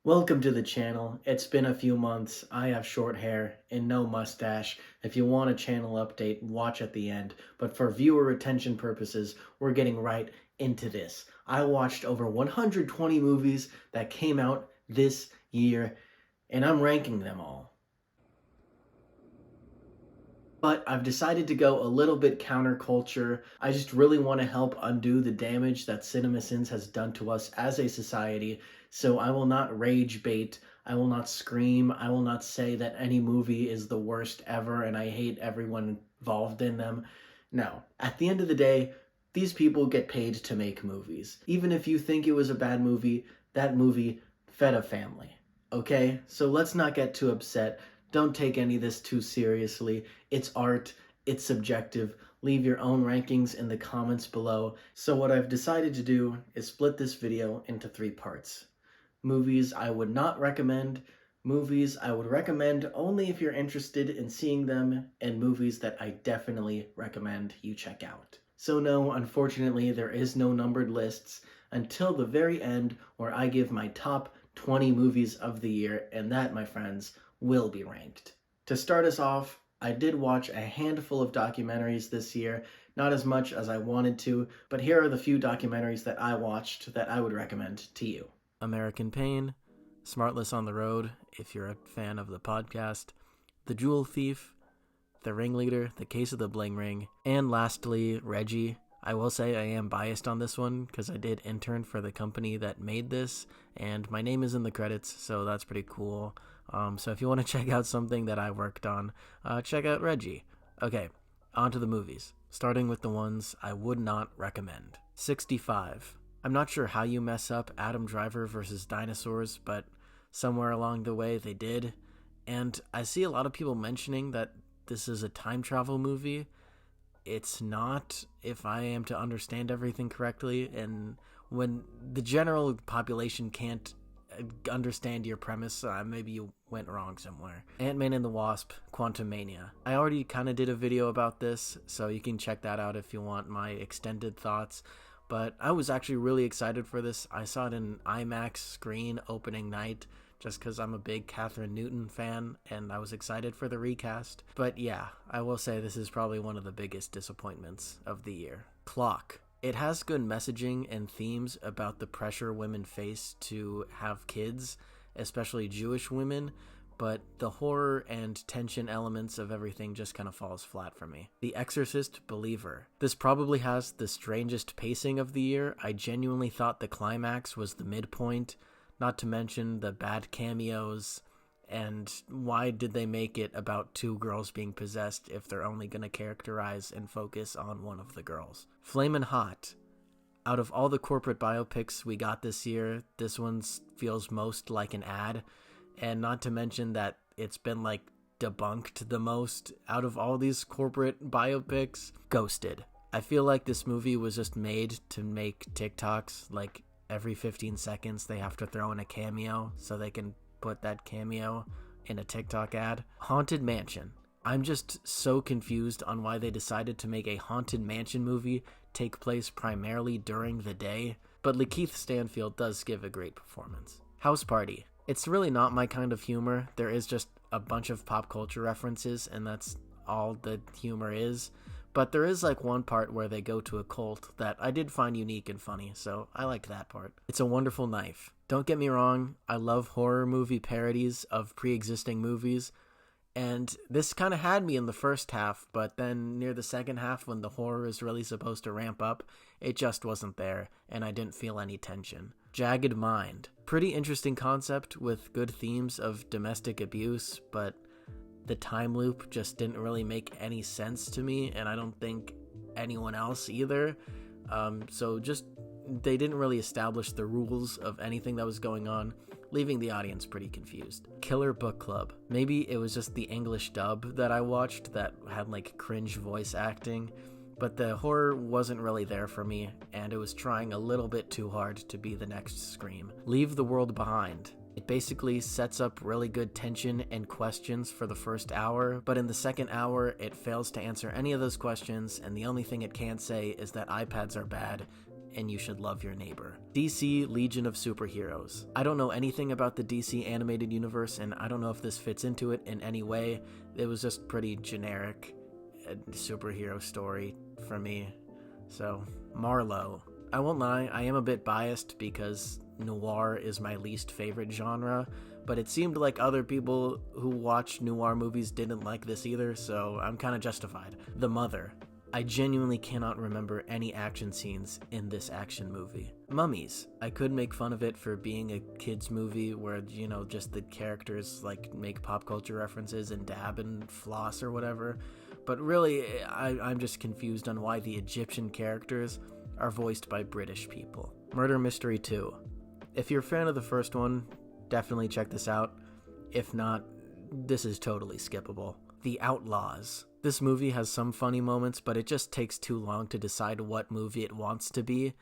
Welcome to the channel. It's been a few months. I have short hair and no mustache. If you want a channel update, watch at the end. But for viewer retention purposes, we're getting right into this. I watched over 120 movies that came out this year, and I'm ranking them all. But I've decided to go a little bit counterculture. I just really want to help undo the damage that CinemaSins has done to us as a society. So I will not rage bait. I will not scream. I will not say that any movie is the worst ever and I hate everyone involved in them. No. At the end of the day, these people get paid to make movies. Even if you think it was a bad movie, that movie fed a family. Okay? So let's not get too upset. Don't take any of this too seriously. It's art, it's subjective. Leave your own rankings in the comments below. So what I've decided to do is split this video into 3 parts. Movies I would not recommend, movies I would recommend only if you're interested in seeing them, and movies that I definitely recommend you check out. So no, unfortunately, there is no numbered lists until the very end where I give my top 20 movies of the year, and that, my friends, will be ranked. To start us off, I did watch a handful of documentaries this year, not as much as I wanted to, but here are the few documentaries that I watched that I would recommend to you. American Pain, Smartless on the Road, if you're a fan of the podcast, The Jewel Thief, The Ringleader, The Case of the Bling Ring, and lastly, Reggie. I will say I am biased on this one because I did intern for the company that made this, and my name is in the credits, so that's pretty cool. So if you want to check out something that I worked on, check out Reggie. Okay, on to the movies, starting with the ones I would not recommend. 65. I'm not sure how you mess up Adam Driver versus dinosaurs, but somewhere along the way they did. And I see a lot of people mentioning that this is a time travel movie. It's not, if I am to understand everything correctly, and when the general population can't understand your premise, maybe you went wrong somewhere. Ant-Man and the Wasp, Quantumania. I already kind of did a video about this, so you can check that out if you want my extended thoughts. But I was actually really excited for this. I saw it in IMAX screen opening night just because I'm a big Catherine Newton fan, and I was excited for the recast. But yeah, I will say this is probably one of the biggest disappointments of the year. Clock. It has good messaging and themes about the pressure women face to have kids, especially Jewish women, but the horror and tension elements of everything just kind of falls flat for me. The Exorcist Believer. This probably has the strangest pacing of the year. I genuinely thought the climax was the midpoint, not to mention the bad cameos. And why did they make it about 2 girls being possessed if they're only going to characterize and focus on one of the girls? Flamin' Hot. Out of all the corporate biopics we got this year, this one feels most like an ad. And not to mention that it's been like debunked the most out of all these corporate biopics. Ghosted. I feel like this movie was just made to make TikToks. Like every 15 seconds they have to throw in a cameo so they can put that cameo in a TikTok ad. Haunted Mansion. I'm just so confused on why they decided to make a Haunted Mansion movie take place primarily during the day, but Lakeith Stanfield does give a great performance. House Party. It's really not my kind of humor. There is just a bunch of pop culture references, and that's all the humor is. But there is like one part where they go to a cult that I did find unique and funny, so I liked that part. It's a Wonderful Knife. Don't get me wrong, I love horror movie parodies of pre-existing movies, and this kind of had me in the first half, but then near the second half when the horror is really supposed to ramp up, it just wasn't there, and I didn't feel any tension. Jagged Mind. Pretty interesting concept with good themes of domestic abuse, but the time loop just didn't really make any sense to me, and I don't think anyone else either. So just they didn't really establish the rules of anything that was going on, leaving the audience pretty confused. Killer Book Club. Maybe it was just the English dub that I watched that had like cringe voice acting, but the horror wasn't really there for me, and it was trying a little bit too hard to be the next Scream. Leave the World Behind. It basically sets up really good tension and questions for the first hour, but in the second hour, it fails to answer any of those questions, and the only thing it can say is that iPads are bad, and you should love your neighbor. DC Legion of Superheroes. I don't know anything about the DC animated universe, and I don't know if this fits into it in any way. It was just pretty generic superhero story for me. So, Marlowe. I won't lie, I am a bit biased because noir is my least favorite genre, but it seemed like other people who watch noir movies didn't like this either, so I'm kind of justified. The Mother. I genuinely cannot remember any action scenes in this action movie. Mummies. I could make fun of it for being a kid's movie where, just the characters like make pop culture references and dab and floss or whatever, but really I'm just confused on why the Egyptian characters are voiced by British people. Murder Mystery 2. If you're a fan of the first one, definitely check this out. If not, this is totally skippable. The Outlaws. This movie has some funny moments, but it just takes too long to decide what movie it wants to be,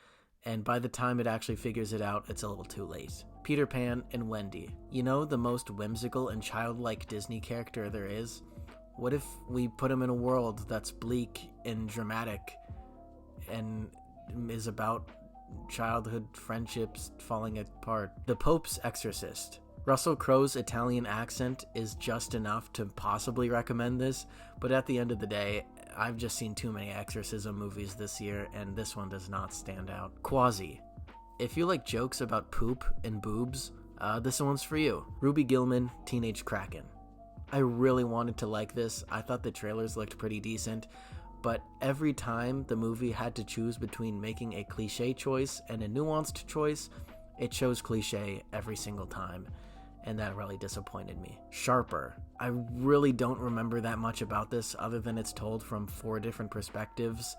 and by the time it actually figures it out, it's a little too late. Peter Pan and Wendy. The most whimsical and childlike Disney character there is? What if we put him in a world that's bleak and dramatic and is about childhood friendships falling apart? The Pope's Exorcist. Russell Crowe's Italian accent is just enough to possibly recommend this, but at the end of the day, I've just seen too many exorcism movies this year, and this one does not stand out. Quasi. If you like jokes about poop and boobs, this one's for you. Ruby Gillman, Teenage Kraken. I really wanted to like this. I thought the trailers looked pretty decent, but every time the movie had to choose between making a cliche choice and a nuanced choice, it chose cliche every single time, and that really disappointed me. Sharper. I really don't remember that much about this other than it's told from 4 different perspectives,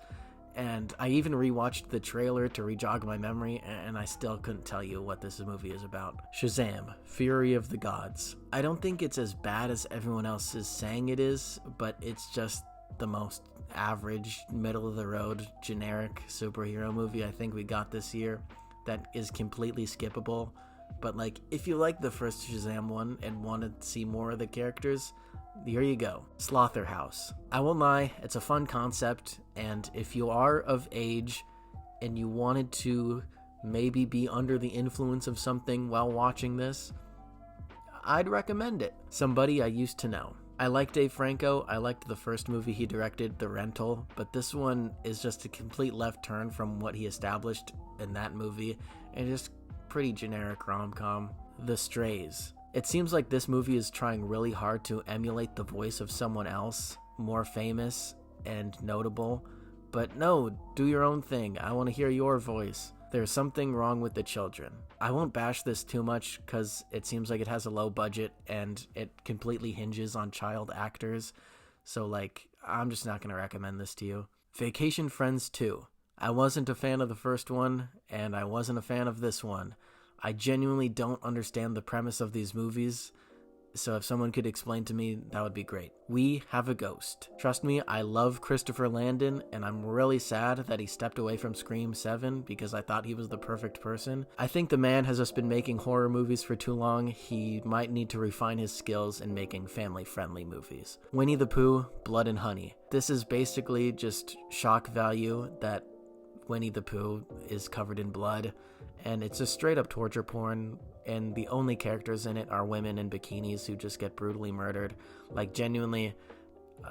and I even rewatched the trailer to re-jog my memory, and I still couldn't tell you what this movie is about. Shazam! Fury of the Gods. I don't think it's as bad as everyone else is saying it is, but it's just the most average, middle-of-the-road, generic superhero movie I think we got this year that is completely skippable. But if you like the first Shazam one and want to see more of the characters, here you go. Slaughterhouse. I won't lie, it's a fun concept, and if you are of age and you wanted to maybe be under the influence of something while watching this, I'd recommend it. Somebody I used to know. I like Dave Franco. I liked the first movie he directed, The Rental, but this one is just a complete left turn from what he established in that movie, and just pretty generic rom-com. The Strays. It seems like this movie is trying really hard to emulate the voice of someone else, more famous and notable, but no, do your own thing. I want to hear your voice. There's something wrong with the children. I won't bash this too much because it seems like it has a low budget and it completely hinges on child actors, so I'm just not going to recommend this to you. Vacation Friends 2. I wasn't a fan of the first one, and I wasn't a fan of this one. I genuinely don't understand the premise of these movies, so if someone could explain to me, that would be great. We Have a Ghost. Trust me, I love Christopher Landon, and I'm really sad that he stepped away from Scream 7 because I thought he was the perfect person. I think the man has just been making horror movies for too long. He might need to refine his skills in making family-friendly movies. Winnie the Pooh, Blood and Honey. This is basically just shock value that Winnie the Pooh is covered in blood, and it's just straight up torture porn, and the only characters in it are women in bikinis who just get brutally murdered. Genuinely,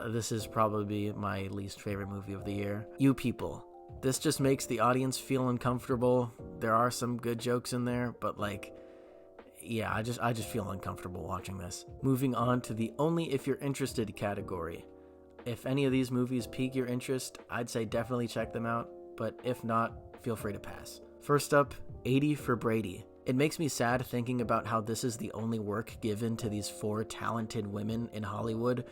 this is probably my least favorite movie of the year. You People. This just makes the audience feel uncomfortable. There are some good jokes in there, but yeah, I just feel uncomfortable watching this. Moving on to the only if you're interested category. If any of these movies pique your interest, I'd say definitely check them out, but if not, feel free to pass. First up, 80 for Brady. It makes me sad thinking about how this is the only work given to these 4 talented women in Hollywood,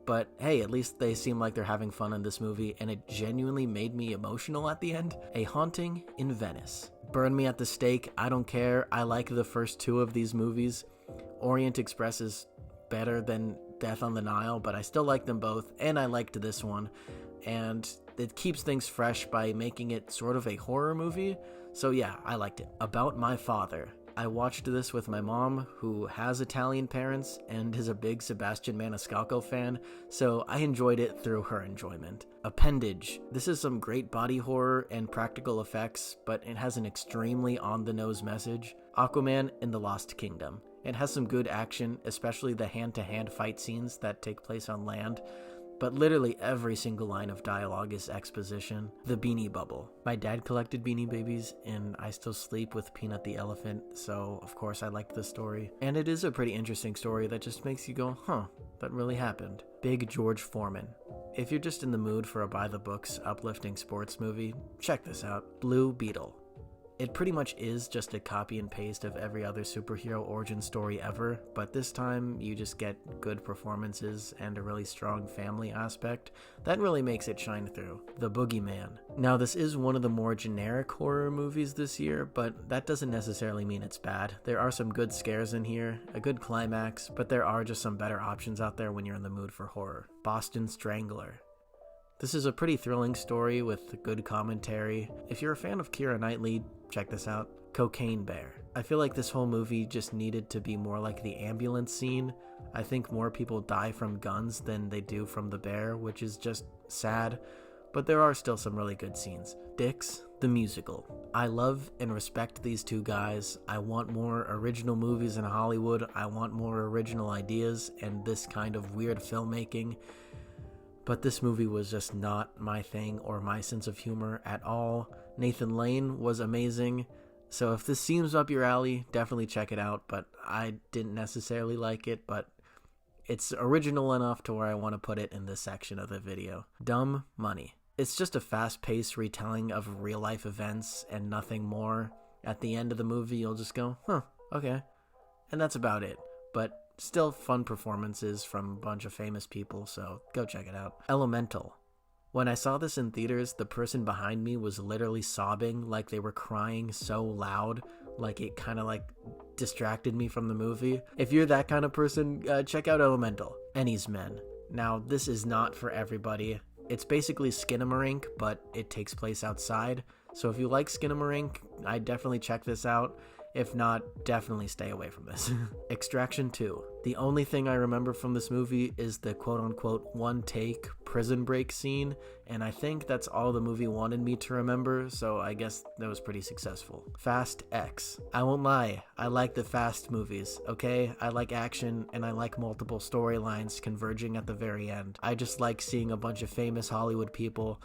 but hey, at least they seem like they're having fun in this movie, and it genuinely made me emotional at the end. A Haunting in Venice. Burn me at the stake, I don't care. I like the first 2 of these movies. Orient Express is better than Death on the Nile, but I still like them both, and I liked this one, and it keeps things fresh by making it sort of a horror movie. So yeah, I liked it. About My Father. I watched this with my mom, who has Italian parents and is a big Sebastian Maniscalco fan, so I enjoyed it through her enjoyment. Appendage. This is some great body horror and practical effects, but it has an extremely on-the-nose message. Aquaman in the Lost Kingdom. It has some good action, especially the hand-to-hand fight scenes that take place on land, but literally every single line of dialogue is exposition. The Beanie Bubble. My dad collected Beanie Babies, and I still sleep with Peanut the elephant, so of course I liked this story. And it is a pretty interesting story that just makes you go, huh, that really happened. Big George Foreman. If you're just in the mood for a by-the-books, uplifting sports movie, check this out. Blue Beetle. It pretty much is just a copy and paste of every other superhero origin story ever, but this time you just get good performances and a really strong family aspect that really makes it shine through. The Boogeyman. Now, this is one of the more generic horror movies this year, but that doesn't necessarily mean it's bad. There are some good scares in here, a good climax, but there are just some better options out there when you're in the mood for horror. Boston Strangler. This is a pretty thrilling story with good commentary. If you're a fan of Keira Knightley, check this out. Cocaine Bear. I feel like this whole movie just needed to be more like the ambulance scene. I think more people die from guns than they do from the bear, which is just sad, but there are still some really good scenes. Dix, the musical. I love and respect these two guys. I want more original movies in Hollywood. I want more original ideas and this kind of weird filmmaking. But this movie was just not my thing or my sense of humor at all. Nathan Lane was amazing, so if this seems up your alley, definitely check it out, but I didn't necessarily like it, but it's original enough to where I want to put it in this section of the video. Dumb Money. It's just a fast-paced retelling of real-life events and nothing more. At the end of the movie, you'll just go, huh, okay. And that's about it, but still fun performances from a bunch of famous people, so go check it out. Elemental. When I saw this in theaters, the person behind me was literally sobbing, like they were crying so loud, like it kind of like distracted me from the movie. If you're that kind of person, check out Elemental. Ennie's Men. Now, this is not for everybody. It's basically Skinamarink, but it takes place outside. So if you like Skinamarink, I'd definitely check this out. If not, definitely stay away from this. Extraction 2. The only thing I remember from this movie is the quote-unquote one-take prison break scene, and I think that's all the movie wanted me to remember, so I guess that was pretty successful. Fast X. I won't lie, I like the Fast movies, okay? I like action, and I like multiple storylines converging at the very end. I just like seeing a bunch of famous Hollywood people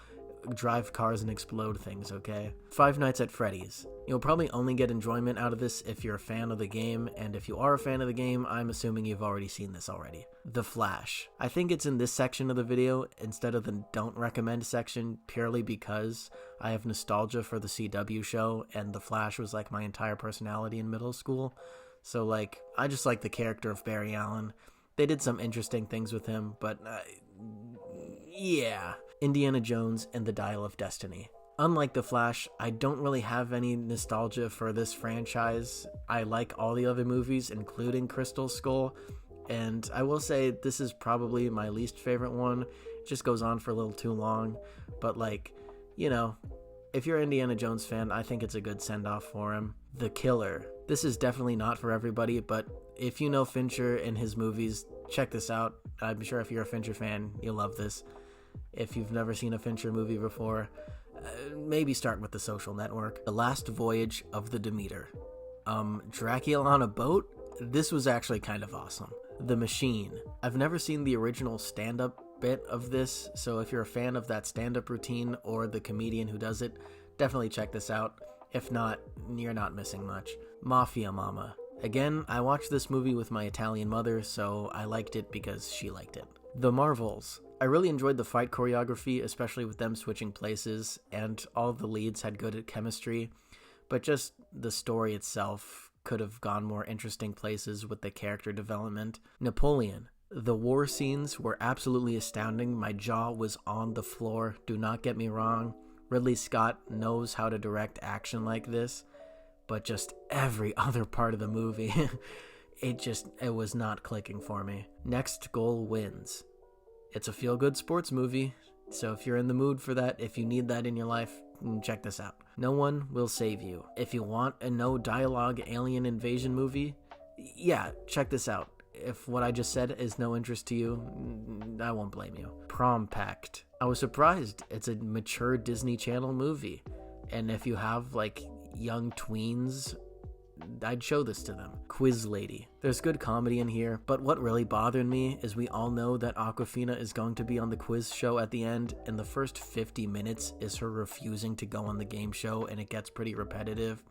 drive cars and explode things, okay? Five Nights at Freddy's. You'll probably only get enjoyment out of this if you're a fan of the game, and if you are a fan of the game, I'm assuming you've already seen this already. The Flash. I think it's in this section of the video instead of the don't recommend section purely because I have nostalgia for the CW show, and The Flash was like my entire personality in middle school. So like, I just like the character of Barry Allen. They did some interesting things with him, but yeah. Indiana Jones and the Dial of Destiny. Unlike The Flash, I don't really have any nostalgia for this franchise. I like all the other movies, including Crystal Skull, and I will say this is probably my least favorite one. It just goes on for a little too long, but like, you know, if you're an Indiana Jones fan, I think it's a good send-off for him. The Killer. This is definitely not for everybody, but if you know Fincher and his movies, check this out. I'm sure if you're a Fincher fan, you'll love this. If you've never seen a Fincher movie before, maybe start with The Social Network. The Last Voyage of the Demeter. Dracula on a boat? This was actually kind of awesome. The Machine. I've never seen the original stand-up bit of this, so if you're a fan of that stand-up routine or the comedian who does it, definitely check this out. If not, you're not missing much. Mafia Mama. Again, I watched this movie with my Italian mother, so I liked it because she liked it. The Marvels. I really enjoyed the fight choreography, especially with them switching places, and all the leads had good chemistry, but just the story itself could have gone more interesting places with the character development. Napoleon. The war scenes were absolutely astounding. My jaw was on the floor. Do not get me wrong. Ridley Scott knows how to direct action like this, but just every other part of the movie, it was not clicking for me. Next Goal Wins. It's a feel-good sports movie, so if you're in the mood for that, if you need that in your life, check this out. No One Will Save You. If you want a no-dialogue alien invasion movie, yeah, check this out. If what I just said is no interest to you, I won't blame you. Prom Pact. I was surprised. It's a mature Disney Channel movie. And if you have, like, young tweens, I'd show this to them. Quiz Lady. There's good comedy in here, but what really bothered me is we all know that Awkwafina is going to be on the quiz show at the end, and the first 50 minutes is her refusing to go on the game show, and it gets pretty repetitive.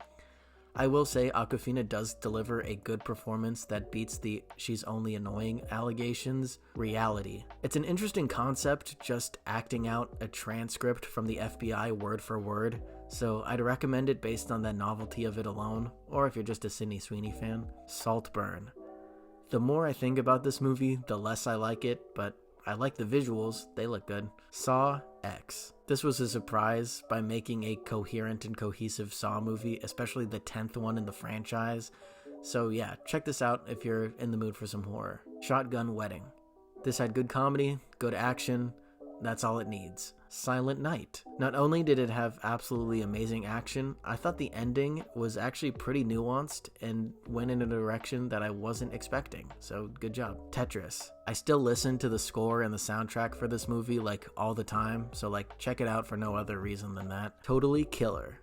I will say Awkwafina does deliver a good performance that beats the "she's only annoying" allegations reality. It's an interesting concept, just acting out a transcript from the FBI word for word, so I'd recommend it based on the novelty of it alone, or if you're just a Sydney Sweeney fan. Saltburn. The more I think about this movie, the less I like it, but I like the visuals, they look good. Saw X. This was a surprise by making a coherent and cohesive Saw movie, especially the 10th one in the franchise. So yeah, check this out if you're in the mood for some horror. Shotgun Wedding. This had good comedy, good action, that's all it needs. Silent Night. Not only did it have absolutely amazing action, I thought the ending was actually pretty nuanced and went in a direction that I wasn't expecting, so good job. Tetris. I still listen to the score and the soundtrack for this movie like all the time, so like check it out for no other reason than that. Totally Killer.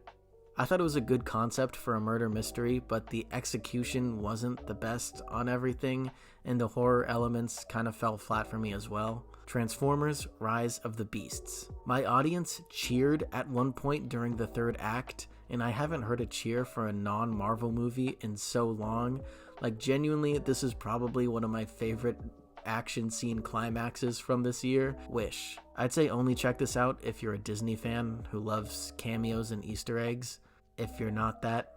I thought it was a good concept for a murder mystery, but the execution wasn't the best on everything, and the horror elements kind of fell flat for me as well. Transformers: Rise of the Beasts. My audience cheered at one point during the third act, and I haven't heard a cheer for a non-Marvel movie in so long. Like, genuinely, this is probably one of my favorite action scene climaxes from this year. Wish. I'd say only check this out if you're a Disney fan who loves cameos and Easter eggs. If you're not that,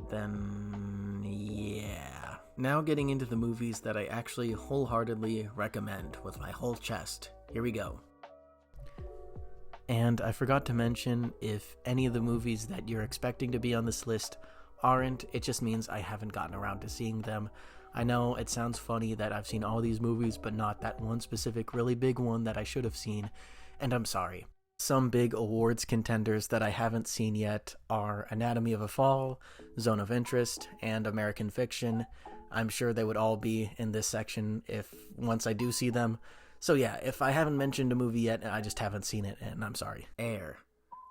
then yeah. Now getting into the movies that I actually wholeheartedly recommend with my whole chest. Here we go. And I forgot to mention, if any of the movies that you're expecting to be on this list aren't, it just means I haven't gotten around to seeing them. I know it sounds funny that I've seen all these movies, but not that one specific really big one that I should have seen, and I'm sorry. Some big awards contenders that I haven't seen yet are Anatomy of a Fall, Zone of Interest, and American Fiction. I'm sure they would all be in this section once I do see them. So yeah, if I haven't mentioned a movie yet, I just haven't seen it, and I'm sorry. Air.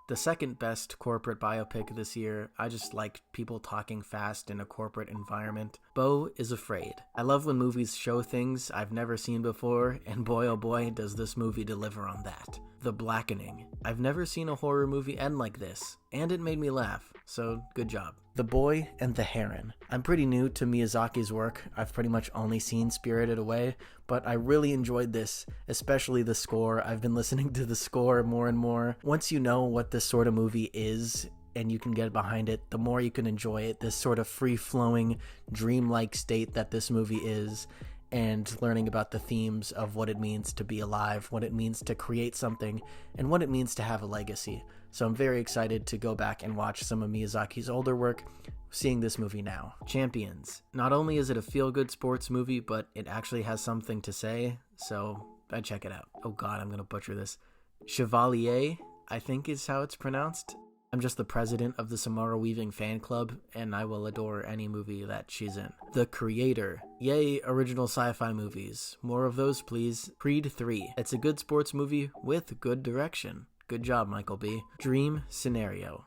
The second best corporate biopic this year. I just like people talking fast in a corporate environment. Beau is Afraid. I love when movies show things I've never seen before, and boy oh boy does this movie deliver on that. The Blackening. I've never seen a horror movie end like this, and it made me laugh, so good job. The Boy and the Heron. I'm pretty new to Miyazaki's work. I've pretty much only seen Spirited Away, but I really enjoyed this, especially the score. I've been listening to the score more and more. Once you know what this sort of movie is, and you can get behind it, the more you can enjoy it, this sort of free-flowing, dreamlike state that this movie is, and learning about the themes of what it means to be alive, what it means to create something, and what it means to have a legacy. So I'm very excited to go back and watch some of Miyazaki's older work, seeing this movie now. Champions. Not only is it a feel-good sports movie, but it actually has something to say, so I'd check it out. Oh god, I'm gonna butcher this. Chevalier, I think is how it's pronounced. I'm just the president of the Samara Weaving fan club, and I will adore any movie that she's in. The Creator. Yay, original sci-fi movies. More of those, please. Creed 3. It's a good sports movie with good direction. Good job, Michael B. Dream Scenario.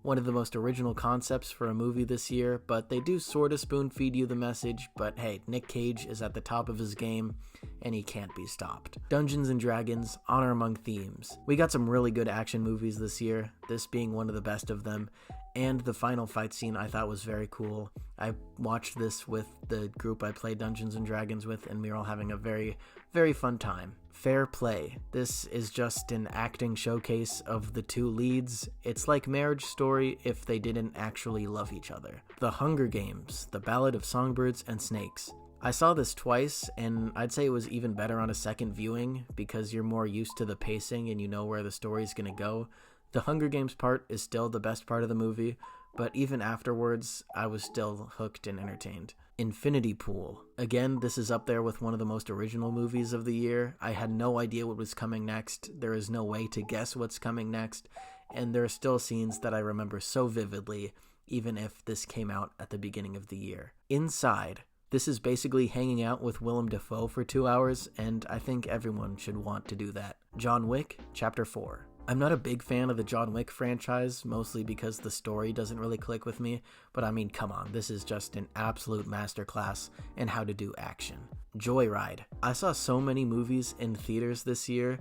One of the most original concepts for a movie this year, but they do sort of spoon-feed you the message, but hey, Nick Cage is at the top of his game, and he can't be stopped. Dungeons & Dragons, Honor Among Thieves. We got some really good action movies this year, this being one of the best of them, and the final fight scene I thought was very cool. I watched this with the group I play Dungeons & Dragons with, and we were all having a very, very fun time. Fair Play. This is just an acting showcase of the two leads. It's like Marriage Story if they didn't actually love each other. The Hunger Games, The Ballad of Songbirds and Snakes. I saw this twice, and I'd say it was even better on a second viewing because you're more used to the pacing and you know where the story's gonna go. The Hunger Games part is still the best part of the movie, but even afterwards, I was still hooked and entertained. Infinity Pool. Again, this is up there with one of the most original movies of the year. I had no idea what was coming next. There is no way to guess what's coming next. and there are still scenes that I remember so vividly, even if this came out at the beginning of the year. Inside, this is basically hanging out with Willem Dafoe for 2 hours, and I think everyone should want to do that. John Wick, Chapter 4. I'm not a big fan of the John Wick franchise, mostly because the story doesn't really click with me, but I mean, come on, this is just an absolute masterclass in how to do action. Joyride. I saw so many movies in theaters this year,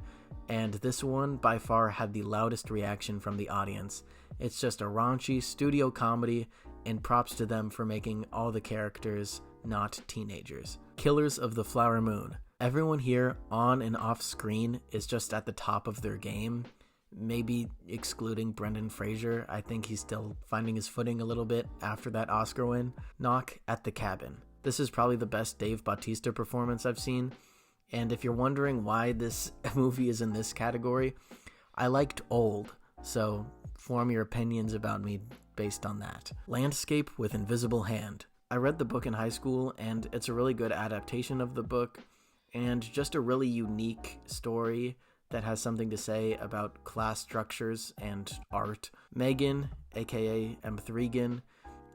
and this one by far had the loudest reaction from the audience. It's just a raunchy studio comedy, and props to them for making all the characters not teenagers. Killers of the Flower Moon. Everyone here on and off screen is just at the top of their game. Maybe excluding Brendan Fraser. I think he's still finding his footing a little bit after that Oscar win. Knock at the Cabin. This is probably the best Dave Bautista performance I've seen. And if you're wondering why this movie is in this category, I liked Old, so form your opinions about me based on that. Landscape with Invisible Hand. I read the book in high school, and it's a really good adaptation of the book, and just a really unique story that has something to say about class structures and art. Megan, aka M3gan,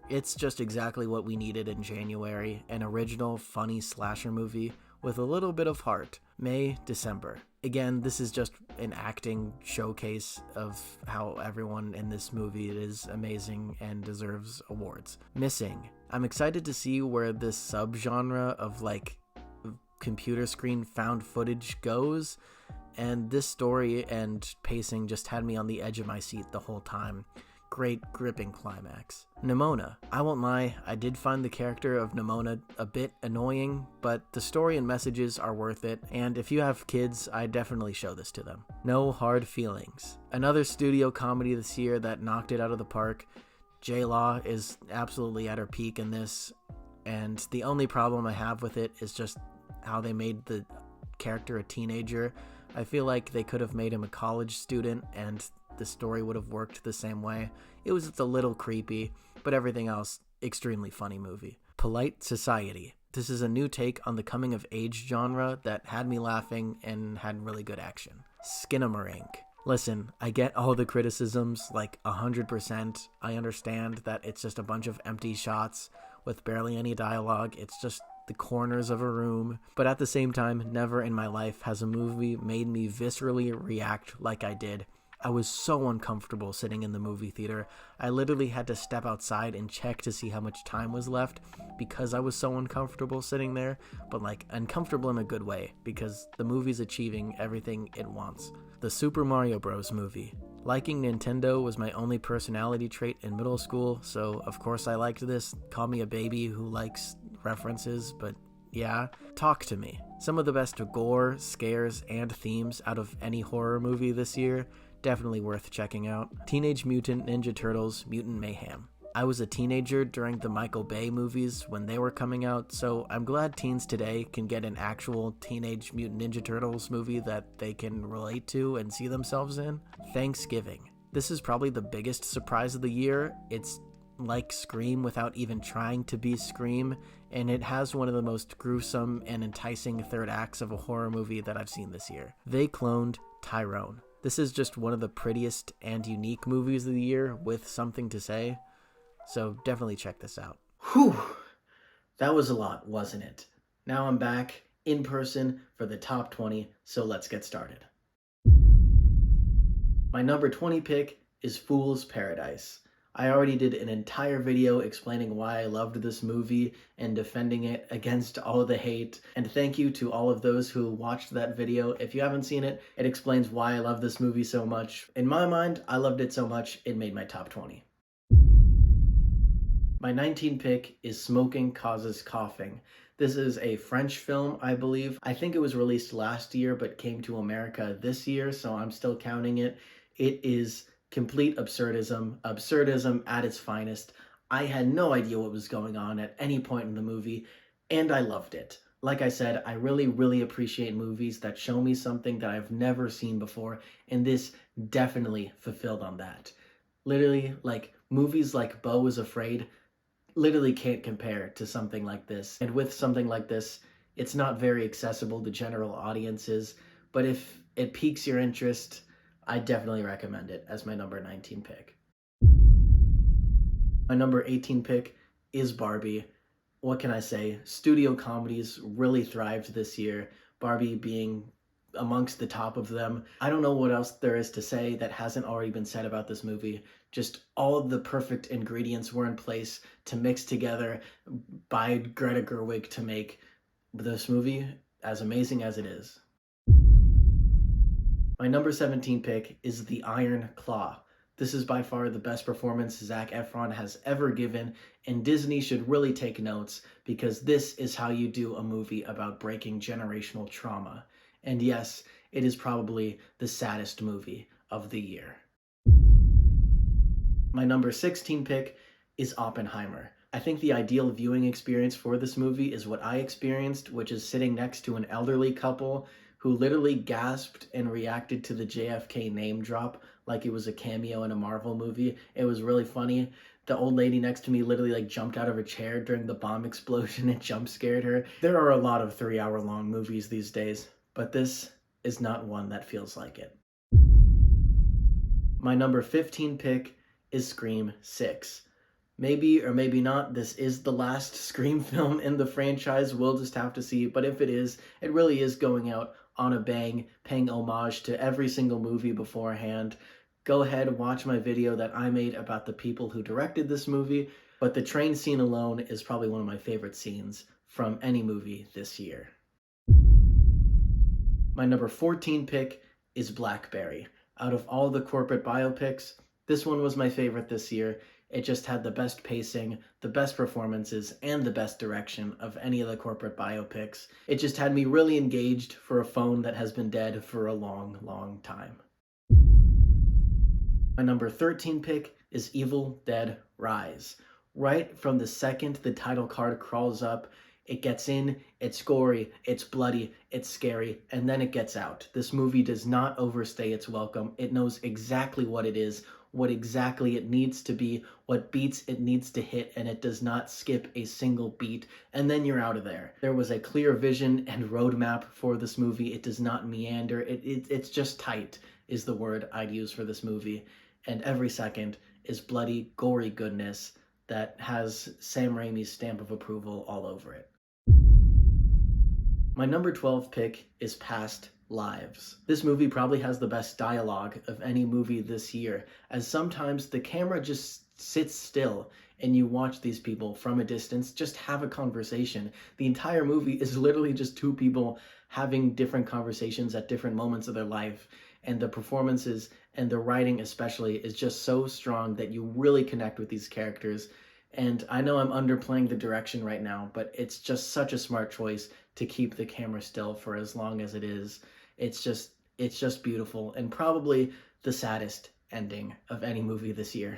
it's just exactly what we needed in January, an original, funny slasher movie with a little bit of heart. May, December. Again, this is just an acting showcase of how everyone in this movie is amazing and deserves awards. Missing. I'm excited to see where this subgenre of computer screen found footage goes, and this story and pacing just had me on the edge of my seat the whole time. Great gripping climax. Nimona. I won't lie, I did find the character of Nimona a bit annoying, but the story and messages are worth it, and if you have kids, I definitely show this to them. No Hard Feelings. Another studio comedy this year that knocked it out of the park. J-Law is absolutely at her peak in this, and the only problem I have with it is just how they made the character a teenager. I feel like they could have made him a college student and the story would have worked the same way. It was just a little creepy, but everything else, extremely funny movie. Polite Society. This is a new take on the coming of age genre that had me laughing and had really good action. Skinamarink. Listen, I get all the criticisms, 100%. I understand that it's just a bunch of empty shots with barely any dialogue. It's just the corners of a room. But at the same time, never in my life has a movie made me viscerally react like I did. I was so uncomfortable sitting in the movie theater. I literally had to step outside and check to see how much time was left because I was so uncomfortable sitting there, but uncomfortable in a good way because the movie's achieving everything it wants. The Super Mario Bros. Movie. Liking Nintendo was my only personality trait in middle school, so of course I liked this. Call me a baby who likes references, but yeah. Talk to Me. Some of the best gore, scares, and themes out of any horror movie this year. Definitely worth checking out. Teenage Mutant Ninja Turtles Mutant Mayhem. I was a teenager during the Michael Bay movies when they were coming out, so I'm glad teens today can get an actual Teenage Mutant Ninja Turtles movie that they can relate to and see themselves in. Thanksgiving. This is probably the biggest surprise of the year. It's like Scream without even trying to be Scream, and it has one of the most gruesome and enticing third acts of a horror movie that I've seen this year. They Cloned Tyrone. This is just one of the prettiest and unique movies of the year with something to say, so definitely check this out. Whew, that was a lot, wasn't it? Now I'm back in person for the top 20, so let's get started. My number 20 pick is Fool's Paradise. I already did an entire video explaining why I loved this movie and defending it against all the hate. And thank you to all of those who watched that video. If you haven't seen it, it explains why I love this movie so much. In my mind, I loved it so much, it made my top 20. My 19 pick is Smoking Causes Coughing. This is a French film, I believe. I think it was released last year, but came to America this year, so I'm still counting it. It is complete absurdism at its finest. I had no idea what was going on at any point in the movie, and I loved it. Like I said, I really appreciate movies that show me something that I've never seen before, and this definitely fulfilled on that. Literally, movies like Beau is Afraid literally can't compare to something like this. And with something like this, it's not very accessible to general audiences, but if it piques your interest, I definitely recommend it as my number 19 pick. My number 18 pick is Barbie. What can I say? Studio comedies really thrived this year, Barbie being amongst the top of them. I don't know what else there is to say that hasn't already been said about this movie. Just all of the perfect ingredients were in place to mix together by Greta Gerwig to make this movie as amazing as it is. My number 17 pick is The Iron Claw. This is by far the best performance Zac Efron has ever given, and Disney should really take notes because this is how you do a movie about breaking generational trauma. And yes, it is probably the saddest movie of the year. My number 16 pick is Oppenheimer. I think the ideal viewing experience for this movie is what I experienced, which is sitting next to an elderly couple who literally gasped and reacted to the JFK name drop like it was a cameo in a Marvel movie. It was really funny. The old lady next to me literally like jumped out of her chair during the bomb explosion and jump scared her. There are a lot of 3-hour long movies these days, but this is not one that feels like it. My number 15 pick is Scream 6. Maybe or maybe not, this is the last Scream film in the franchise. We'll just have to see. But if it is, it really is going out on a bang, paying homage to every single movie beforehand. Go ahead and watch my video that I made about the people who directed this movie. But the train scene alone is probably one of my favorite scenes from any movie this year. My number 14 pick is Blackberry. Out of all the corporate biopics, this one was my favorite this year. It just had the best pacing, the best performances, and the best direction of any of the corporate biopics. It just had me really engaged for a phone that has been dead for a long, long time. My number 13 pick is Evil Dead Rise. Right from the second the title card crawls up, it gets in, it's gory, it's bloody, it's scary, and then it gets out. This movie does not overstay its welcome. It knows exactly what it is, what exactly it needs to be, what beats it needs to hit, and it does not skip a single beat, and then you're out of there. There was a clear vision and roadmap for this movie. It does not meander. It's just tight is the word I'd use for this movie, and every second is bloody, gory goodness that has Sam Raimi's stamp of approval all over it. My number 12 pick is Past Lives. This movie probably has the best dialogue of any movie this year, as sometimes the camera just sits still and you watch these people from a distance just have a conversation. The entire movie is literally just two people having different conversations at different moments of their life, and the performances and the writing especially is just so strong that you really connect with these characters. And I know I'm underplaying the direction right now, but it's just such a smart choice to keep the camera still for as long as it is. It's just beautiful, and probably the saddest ending of any movie this year.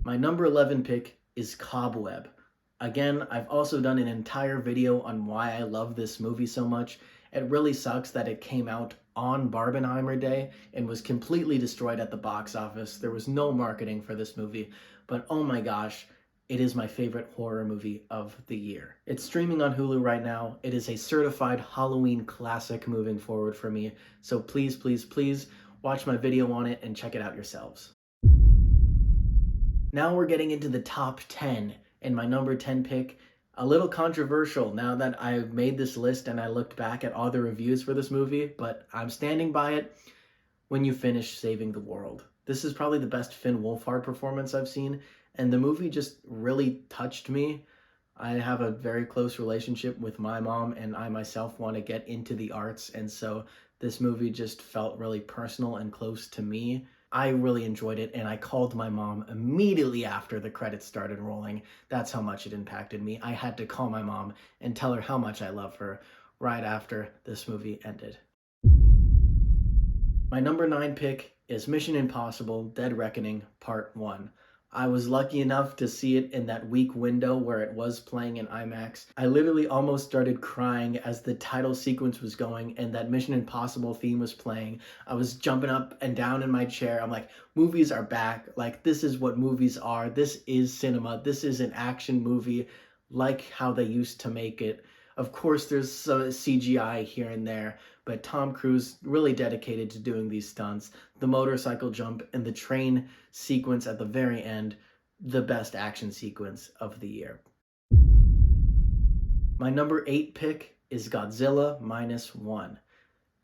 My number 11 pick is Cobweb. Again, I've also done an entire video on why I love this movie so much. It really sucks that it came out on Barbenheimer Day and was completely destroyed at the box office. There was no marketing for this movie, but oh my gosh, it is my favorite horror movie of the year. It's streaming on Hulu right now. It is a certified Halloween classic moving forward for me. So please, please, please watch my video on it and check it out yourselves. Now we're getting into the top 10, and my number 10 pick, a little controversial now that I've made this list and I looked back at all the reviews for this movie, but I'm standing by it. When You Finish Saving the World. This is probably the best Finn Wolfhard performance I've seen, and the movie just really touched me. I have a very close relationship with my mom, and I myself want to get into the arts, and so this movie just felt really personal and close to me. I really enjoyed it, and I called my mom immediately after the credits started rolling. That's how much it impacted me. I had to call my mom and tell her how much I love her right after this movie ended. My number 9 pick is Mission Impossible Dead Reckoning Part 1. I was lucky enough to see it in that week window where it was playing in IMAX. I literally almost started crying as the title sequence was going and that Mission Impossible theme was playing. I was jumping up and down in my chair. I'm like, movies are back. Like, this is what movies are. This is cinema. This is an action movie like how they used to make it Of course, there's some CGI here and there, but Tom Cruise really dedicated to doing these stunts. The motorcycle jump and the train sequence at the very end, the best action sequence of the year. My number 8 pick is Godzilla Minus One.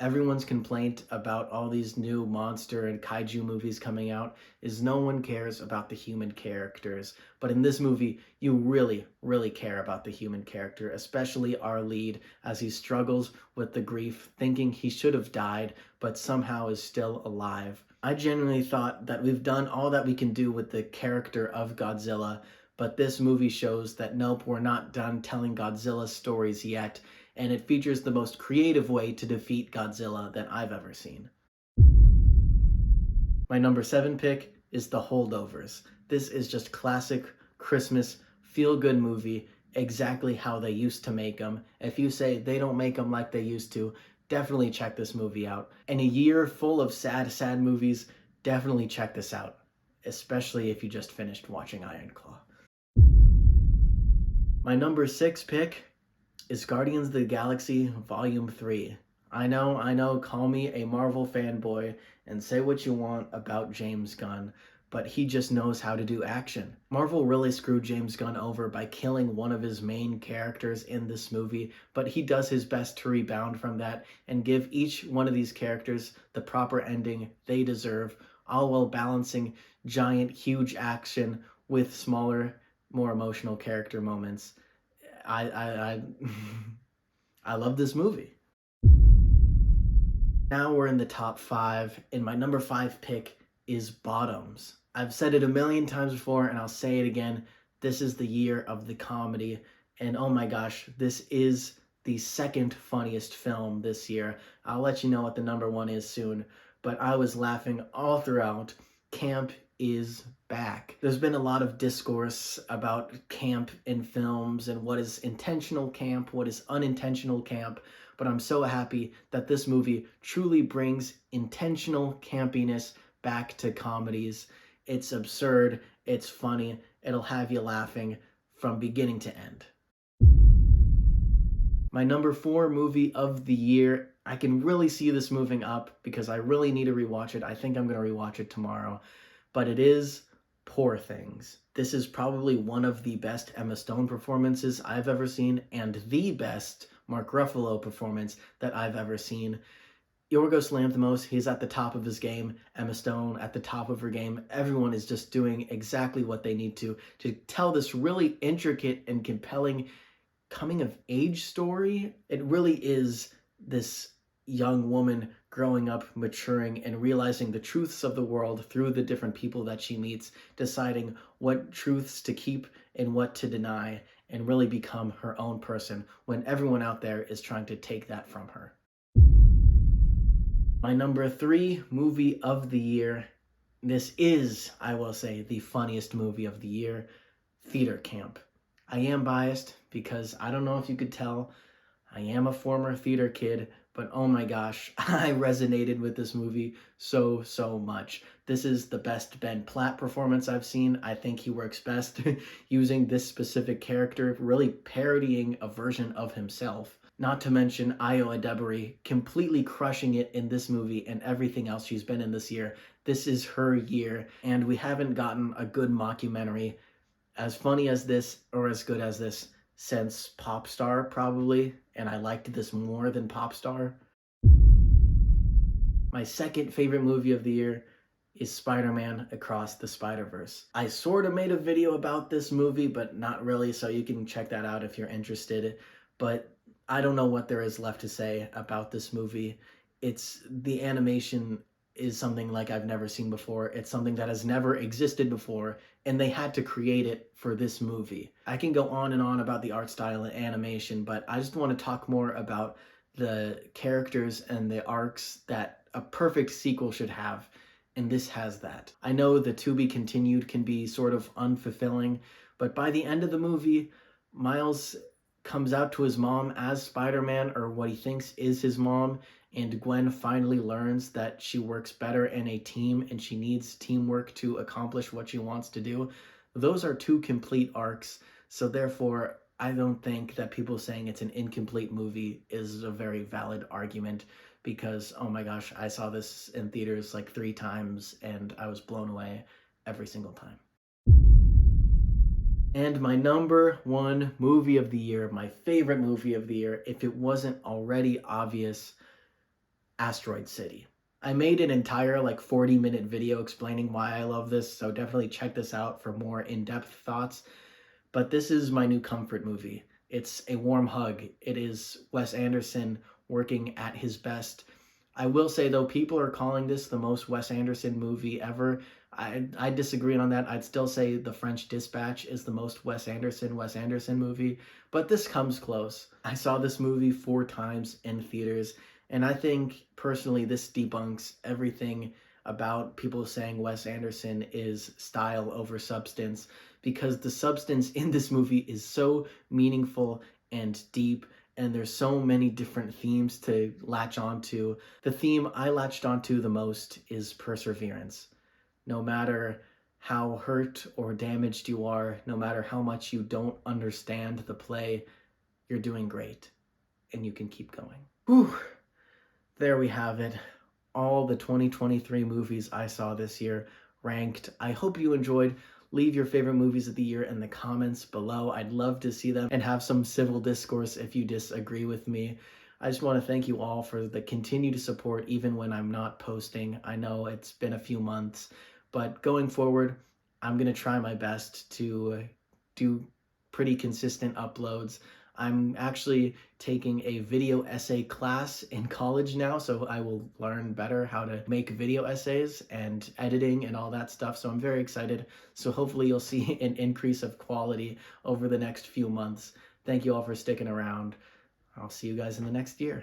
Everyone's complaint about all these new monster and kaiju movies coming out is no one cares about the human characters. But in this movie, you really, really care about the human character, especially our lead as he struggles with the grief, thinking he should have died, but somehow is still alive. I genuinely thought that we've done all that we can do with the character of Godzilla, but this movie shows that nope, we're not done telling Godzilla stories yet, and it features the most creative way to defeat Godzilla that I've ever seen. My number 7 pick is The Holdovers. This is just classic Christmas feel-good movie, exactly how they used to make them. If you say they don't make them like they used to, definitely check this movie out. In a year full of sad, sad movies, definitely check this out, especially if you just finished watching Iron Claw. My number 6 pick is Guardians of the Galaxy Volume 3. I know, call me a Marvel fanboy and say what you want about James Gunn, but he just knows how to do action. Marvel really screwed James Gunn over by killing one of his main characters in this movie, but he does his best to rebound from that and give each one of these characters the proper ending they deserve, all while balancing giant, huge action with smaller, more emotional character moments. I I love this movie. Now we're in the top 5, and my number 5 pick is Bottoms. I've said it a million times before, and I'll say it again. This is the year of the comedy, and oh my gosh, this is the second funniest film this year. I'll let you know what the number 1 is soon, but I was laughing all throughout. Camp is back. There's been a lot of discourse about camp in films and what is intentional camp, what is unintentional camp, but I'm so happy that this movie truly brings intentional campiness back to comedies. It's absurd, it's funny, it'll have you laughing from beginning to end. My number 4 movie of the year, I can really see this moving up because I really need to rewatch it. I think I'm going to rewatch it tomorrow. But it is Poor Things. This is probably one of the best Emma Stone performances I've ever seen and the best Mark Ruffalo performance that I've ever seen. Yorgos Lanthimos, he's at the top of his game. Emma Stone at the top of her game. Everyone is just doing exactly what they need to tell this really intricate and compelling coming of age story. It really is this young woman growing up, maturing, and realizing the truths of the world through the different people that she meets, deciding what truths to keep and what to deny, and really become her own person when everyone out there is trying to take that from her. My number 3 movie of the year. This is, I will say, the funniest movie of the year, Theater Camp. I am biased because I don't know if you could tell, I am a former theater kid, but oh my gosh, I resonated with this movie so much. This is the best Ben Platt performance I've seen. I think he works best using this specific character, really parodying a version of himself. Not to mention Ayo Edebiri completely crushing it in this movie and everything else she's been in this year. This is her year, and we haven't gotten a good mockumentary as funny as this or as good as this since Popstar, probably, and I liked this more than Popstar. My second favorite movie of the year is Spider-Man Across the Spider-Verse. I sort of made a video about this movie, but not really, so you can check that out if you're interested. But I don't know what there is left to say about this movie. The animation is something like I've never seen before. It's something that has never existed before, and they had to create it for this movie. I can go on and on about the art style and animation, but I just want to talk more about the characters and the arcs that a perfect sequel should have, and this has that. I know the to be continued can be sort of unfulfilling, but by the end of the movie, Miles comes out to his mom as Spider-Man, or what he thinks is his mom, and Gwen finally learns that she works better in a team and she needs teamwork to accomplish what she wants to do. Those are 2 complete arcs, so therefore I don't think that people saying it's an incomplete movie is a very valid argument because, oh my gosh, I saw this in theaters like 3 times and I was blown away every single time. And my number one movie of the year, my favorite movie of the year, if it wasn't already obvious, Asteroid City. I made an entire like 40-minute video explaining why I love this, so definitely check this out for more in-depth thoughts. But this is my new comfort movie. It's a warm hug. It is Wes Anderson working at his best. I will say though, people are calling this the most Wes Anderson movie ever. I disagree on that. I'd still say The French Dispatch is the most Wes Anderson movie, but this comes close. I saw this movie 4 times in theaters, and I think personally this debunks everything about people saying Wes Anderson is style over substance, because the substance in this movie is so meaningful and deep, and there's so many different themes to latch onto. The theme I latched onto the most is perseverance. No matter how hurt or damaged you are, no matter how much you don't understand the play, you're doing great and you can keep going. Whew. There we have it. All the 2023 movies I saw this year ranked. I hope you enjoyed. Leave your favorite movies of the year in the comments below. I'd love to see them and have some civil discourse if you disagree with me. I just want to thank you all for the continued support even when I'm not posting. I know it's been a few months, but going forward, I'm going to try my best to do pretty consistent uploads. I'm actually taking a video essay class in college now, so I will learn better how to make video essays and editing and all that stuff. So I'm very excited. So hopefully you'll see an increase of quality over the next few months. Thank you all for sticking around. I'll see you guys in the next year.